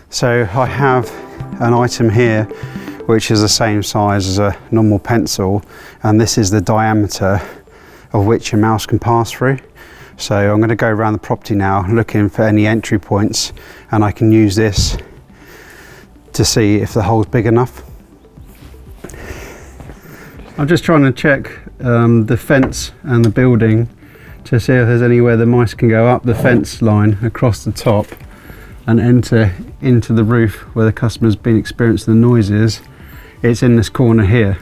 So I have an item here which is the same size as a normal pencil, and this is the diameter of which a mouse can pass through. So I'm going to go around the property now looking for any entry points, and I can use this to see if the hole's big enough. I'm just trying to check the fence and the building to see if there's anywhere the mice can go up the fence line across the top and enter into the roof where the customer's been experiencing the noises. It's in this corner here.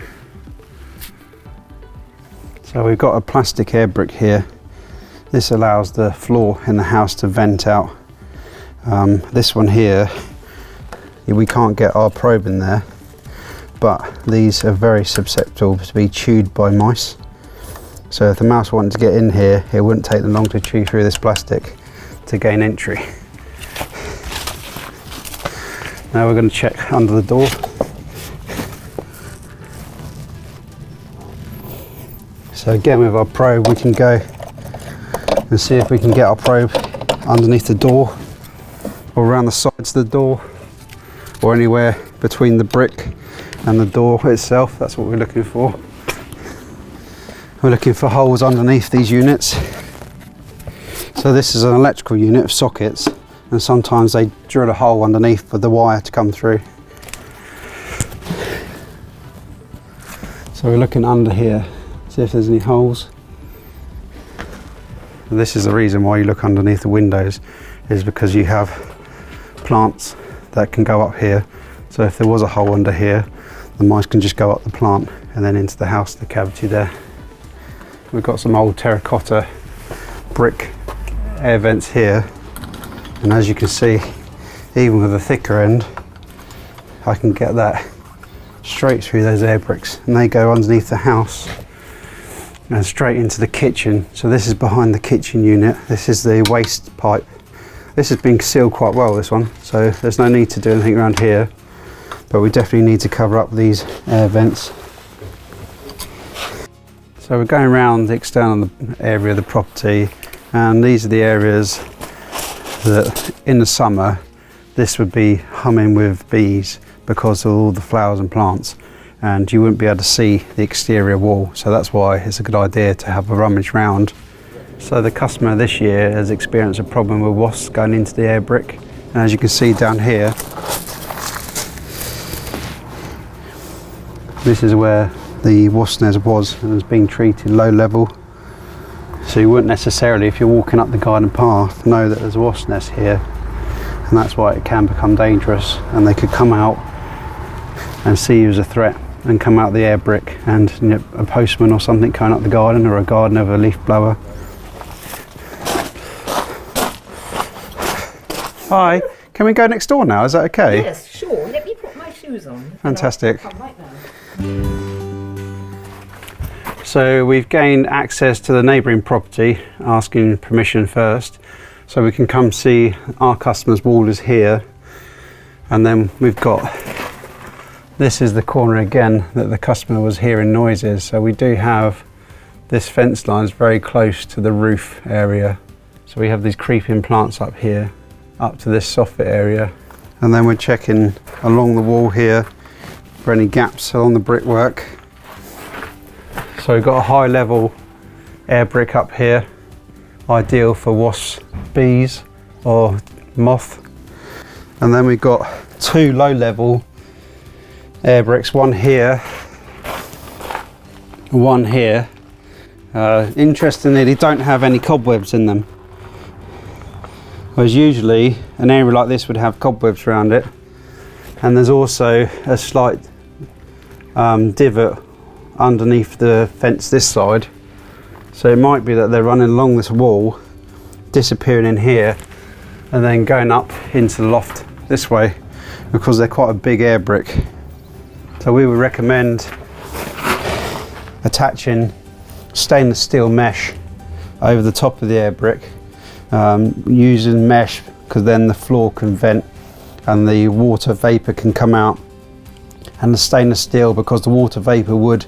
So we've got a plastic air brick here. This allows the floor in the house to vent out. This one here, we can't get our probe in there, but these are very susceptible to be chewed by mice. So if the mouse wanted to get in here, it wouldn't take them long to chew through this plastic to gain entry. Now we're going to check under the door. So again, with our probe, we can go and see if we can get our probe underneath the door or around the sides of the door or anywhere between the brick and the door itself. That's what we're looking for. We're looking for holes underneath these units. So this is an electrical unit of sockets, and sometimes they drill a hole underneath for the wire to come through. So we're looking under here, see if there's any holes. And this is the reason why you look underneath the windows, is because you have plants that can go up here. So if there was a hole under here, the mice can just go up the plant and then into the house, the cavity there. We've got some old terracotta brick air vents here, and as you can see, even with a thicker end, I can get that straight through those air bricks, and they go underneath the house and straight into the kitchen. So this is behind the kitchen unit. This is the waste pipe. This has been sealed quite well, this one, so there's no need to do anything around here, but we definitely need to cover up these air vents. So we're going around the external area of the property, and these are the areas that in the summer this would be humming with bees because of all the flowers and plants, and you wouldn't be able to see the exterior wall. So that's why it's a good idea to have a rummage round. So the customer this year has experienced a problem with wasps going into the air brick, and as you can see down here, this is where the wasp nest was and has been treated low level. So you wouldn't necessarily, if you're walking up the garden path, know that there's a wasp nest here, and that's why it can become dangerous, and they could come out and see you as a threat and come out the air brick, and you know, a postman or something coming up the garden, or a gardener with a leaf blower. Hi, can we go next door now? Is that okay? Yes, sure. Let me put my shoes on. Fantastic. Come right now. So we've gained access to the neighbouring property, asking permission first, so we can come see our customer's wall is here, and then we've got, this is the corner again that the customer was hearing noises. So we do have this fence line is very close to the roof area, so we have these creeping plants up here up to this soffit area, and then we're checking along the wall here for any gaps along the brickwork. So we've got a high level air brick up here, ideal for wasps, bees or moth. And then we've got two low level air bricks, one here, one here. Interestingly, they don't have any cobwebs in them, whereas usually an area like this would have cobwebs around it. And there's also a slight divot underneath the fence this side, so it might be that they're running along this wall, disappearing in here and then going up into the loft this way, because they're quite a big air brick. So we would recommend attaching stainless steel mesh over the top of the air brick, using mesh because then the floor can vent and the water vapor can come out, and the stainless steel, because the water vapor would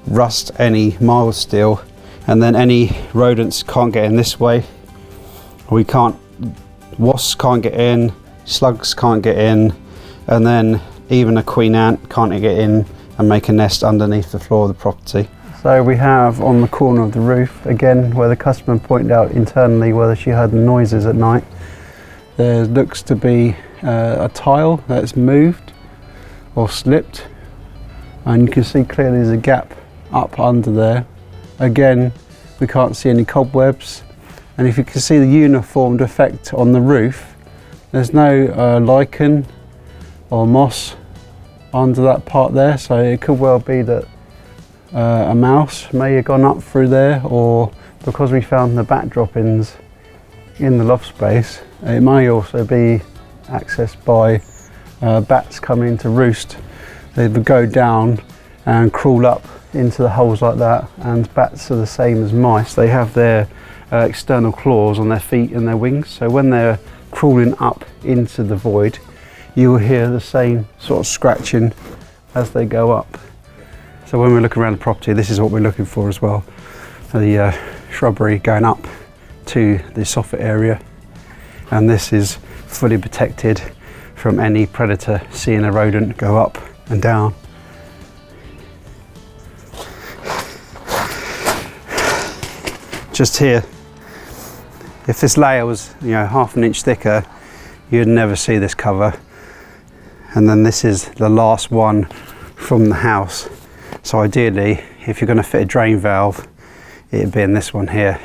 rust any mild steel, and then any rodents can't get in this way. Wasps can't get in, slugs can't get in, and then even a queen ant can't get in and make a nest underneath the floor of the property. So we have on the corner of the roof, again where the customer pointed out internally whether she heard the noises at night, there looks to be a tile that's moved or slipped, and you can see clearly there's a gap up under there. Again, we can't see any cobwebs, and if you can see the uniformed effect on the roof, there's no lichen or moss under that part there, so it could well be that a mouse may have gone up through there, or because we found the bat droppings in the loft space, it may also be accessed by bats coming to roost. They would go down and crawl up into the holes like that, and bats are the same as mice. They have their external claws on their feet and their wings, so when they're crawling up into the void, you will hear the same sort of scratching as they go up. So when we look around the property, this is what we're looking for as well. The shrubbery going up to the soffit area, and this is fully protected from any predator seeing a rodent go up and down. Just here, if this layer was, you know, half an inch thicker, you'd never see this cover. And then this is the last one from the house. So ideally, if you're going to fit a drain valve, it'd be in this one here.